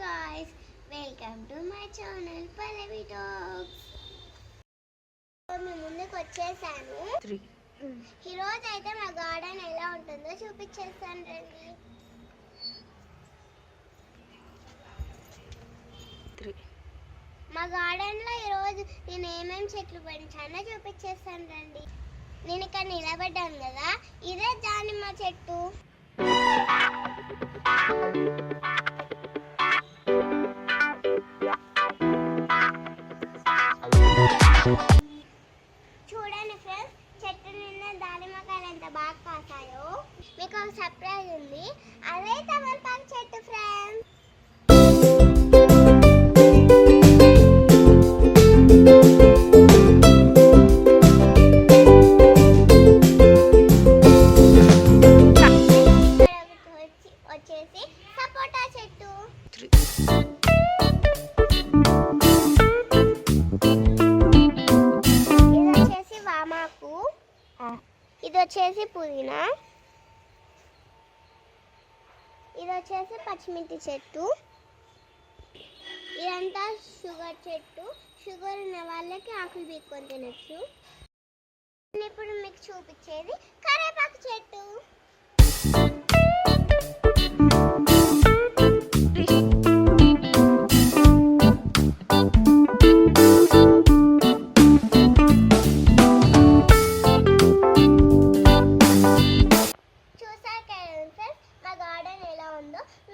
guys, welcome to my channel Pallavi Talks. మీ ముందుకు వచ్చేసాను. ఈ రోజు అయితే మా గార్డెన్ ఎలా ఉంటుందో చూపించేస్తాను రండి. మా గార్డెన్ లో ఈ రోజు నేను ఏమేమి చెట్లు పెంచానో చూపించేస్తాను రండి. నేను ఇక్కడ నిలబడ్డాను కదా, ఇదే దానిమ్మ చెట్టు. చూడండి ఫ్రెండ్స్, చెట్టు నిండా దానిమ్మకాయలు ఎంత బాగా కాసాయో. మీకు ఒక సర్ప్రైజ్ ఉంది, అదే తమలపాకు చెట్టు ఫ్రెండ్స్. వచ్చేసి సపోటా చెట్టు. ఇది వచ్చేసి పుదీనా, ఇది వచ్చేసి పచ్చిమిర్చి చెట్టు, ఇదంతా షుగర్ చెట్టు. షుగర్ ఉన్న వాళ్ళకి ఆకులు పీక్కొని తినచ్చు. ఇప్పుడు మీకు చూపించేది కరివేపాకు చెట్టు.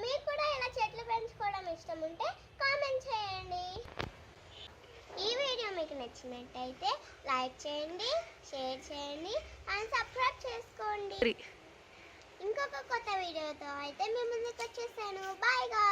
మీకు కూడా ఇలా చెట్లు పెంచుకోవడం ఇష్టం ఉంటే కామెంట్ చేయండి. ఈ వీడియో మీకు నచ్చినట్టయితే లైక్ చేయండి, షేర్ చేయండి అండ్ సబ్స్క్రైబ్ చేసుకోండి. ఇంకొక కొత్త వీడియోతో అయితే మీ ముందుకు వచ్చేసాను. Bye guys.